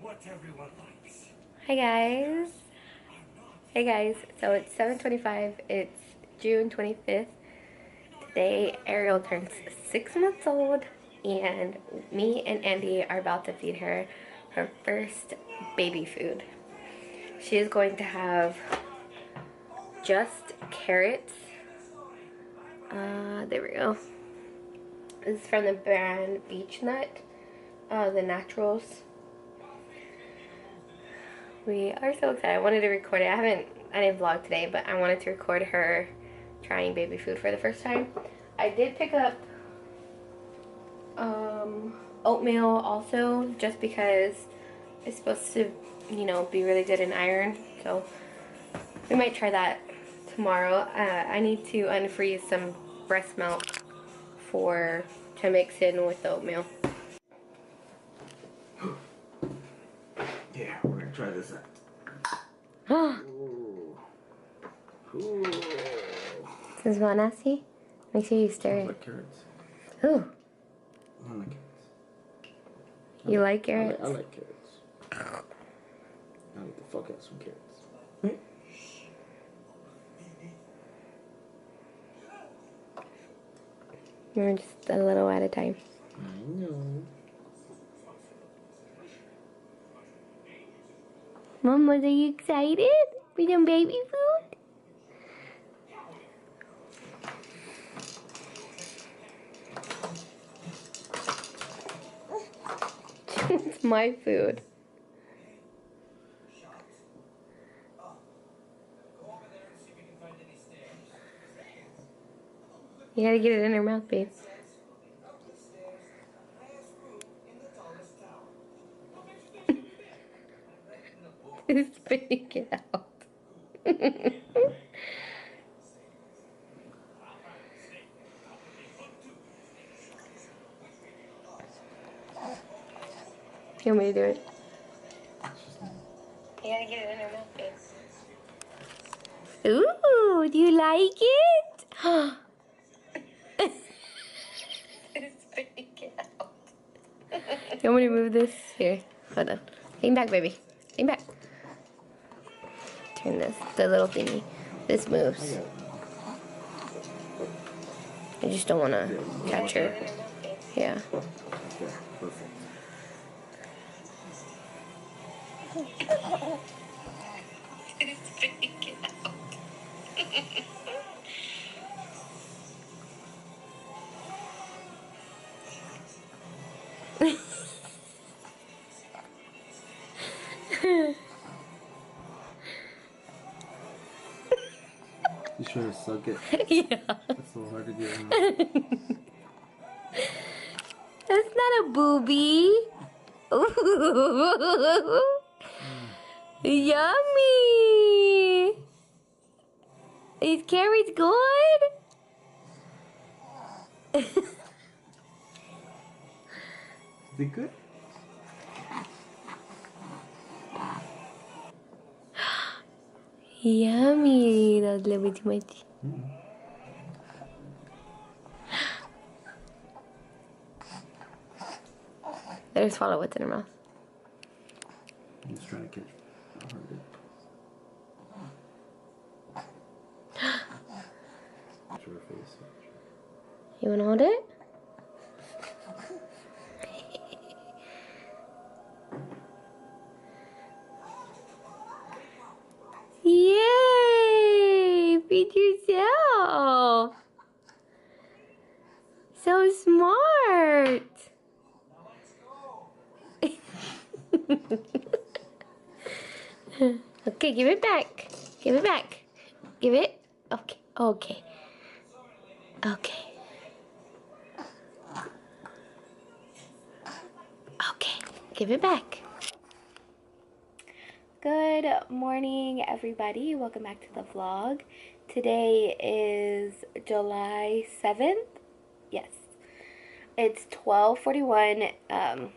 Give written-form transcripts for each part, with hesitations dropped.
what everyone likes. Hi guys. Hey guys. So it's 7:25. It's June 25th. Today Ariel turns 6 months old and me and Andy are about to feed her her first baby food. She is going to have just carrots. There we go. This is from the brand Beech Nut, the Naturals. We are so excited. I wanted to record it. I didn't vlog today, but I wanted to record her trying baby food for the first time. I did pick up oatmeal also, just because it's supposed to, you know, be really good in iron. So we might try that tomorrow. I need to unfreeze some breast milk to mix in with the oatmeal. Yeah, we're gonna try this out. Ooh. Ooh. Does it smell nasty? Make sure you stir I it. like carrots. Ooh. I like carrots. You like carrots? I like carrots. I like the fuck out some carrots. We're just a little at a time. I know. Mama, are you excited for some baby food? It's my food. You gotta get it in her mouth, babe. It's spitting it out. You want me to do it? You gotta get it in her mouth, babe. Ooh, do you like it? It's spitting it out. You want me to move this? Here, hold on. Lean back, baby. Lean back. Turn the little thingy. This moves. I just don't want to catch her. Yeah. Okay, perfect. It's spitting it out. You sure to suck it? Yeah. It's so hard to get in. That's not a booby. Ooh. Yummy. Is carrots good? Is it good? Yummy. That was a little bit too much. Let her swallow what's in her mouth. I'm just trying to catch a heartbeat. Show her face. You wanna hold it? Yay! Feed yourself. So smart. Okay, give it back. Give it back. Give it. Okay. Okay. Okay. Okay. Give it back. Good morning, everybody. Welcome back to the vlog. Today is July 7th. Yes. It's 12:41.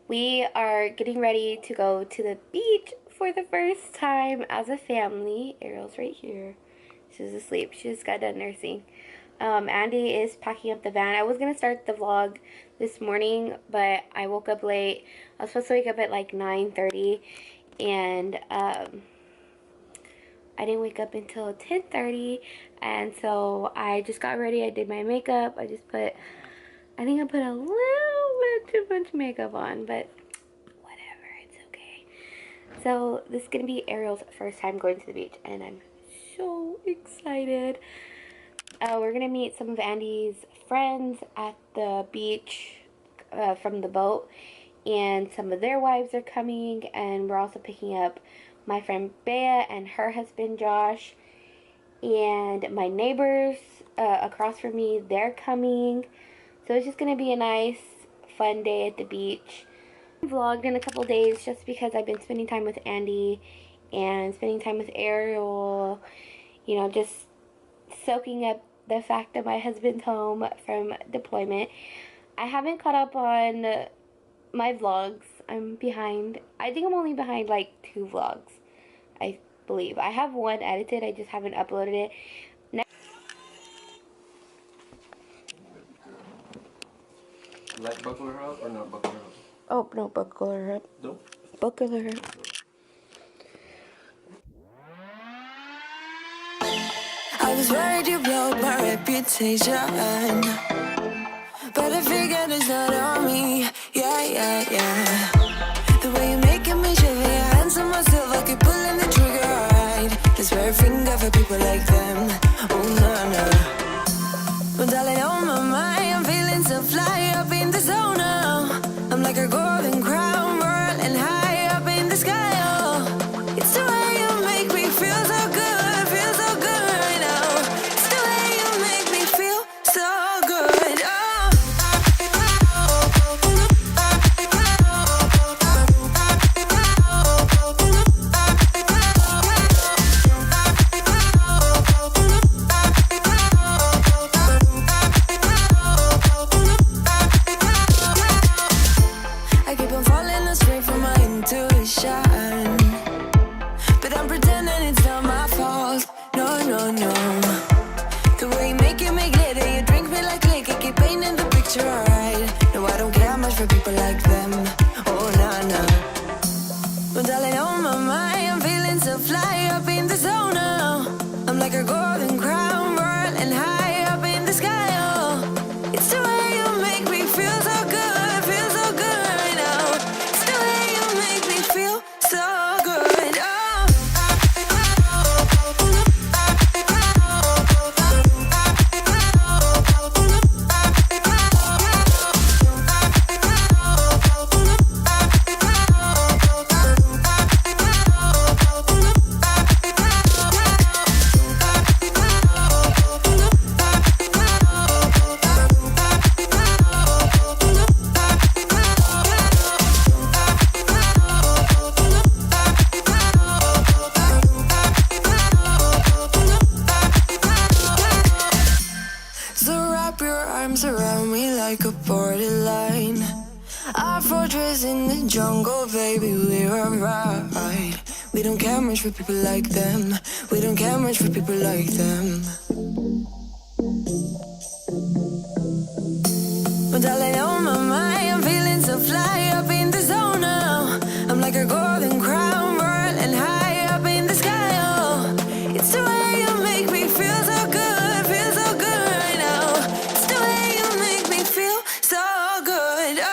We are getting ready to go to the beach for the first time as a family. Ariel's right here. She's asleep. She just got done nursing. Andy is packing up the van. I was gonna start the vlog this morning, but I woke up late. I was supposed to wake up at like 9:30, and I didn't wake up until 10:30, and so I just got ready. I did my makeup. I think I put a little bit too much makeup on, but whatever, it's okay. So this is gonna be Ariel's first time going to the beach, and I'm so excited. We're gonna meet some of Andy's friends at the beach from the boat, and some of their wives are coming, and we're also picking up my friend Bea and her husband Josh, and my neighbors across from me, they're coming. So it's just gonna be a nice fun day at the beach. I haven't vlogged in a couple days just because I've been spending time with Andy and spending time with Ariel, you know, just soaking up the fact that my husband's home from deployment. I haven't caught up on my vlogs. I'm behind. I think I'm only behind like 2 vlogs, I believe. I have one edited, I just haven't uploaded it. Like buckle her up or not buckle her up? Oh, no, buckle her up. Nope. Buckle her up. I was worried you broke my reputation, but I figured it's not on me. Yeah. The way you're making me shiver, your hands on myself, I keep pulling the trigger, right? This very finger for people like them. Oh, no. Well, darling, on my mind, I'm feeling so fly up in the zone now. I'm like a golden crown, whirling high up in the sky, oh. It's the way you make me feel so good. For people like them, we don't care much for people like them. But darling, on my mind, I'm feeling so fly up in the zone now. I'm like a golden crown, whirling high up in the sky, oh. It's the way you make me feel so good right now. It's the way you make me feel so good, oh.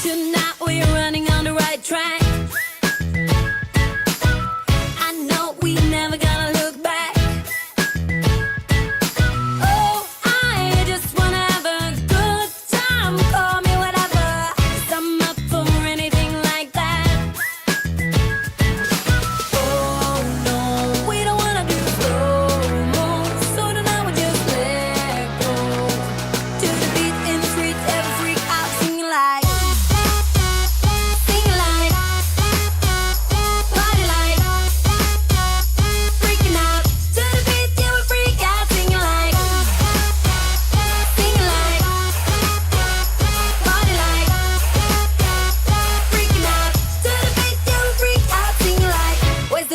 Tonight we're running on the right track. I know we never gonna look back. Oh, I just wanna have a good time. Call me whatever, 'cause I'm up for anything like that. Oh no, we don't wanna do slow-mo, so tonight we just let go. To the beat in the streets, every freak out singing like.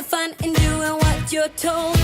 Fun in doing what you're told.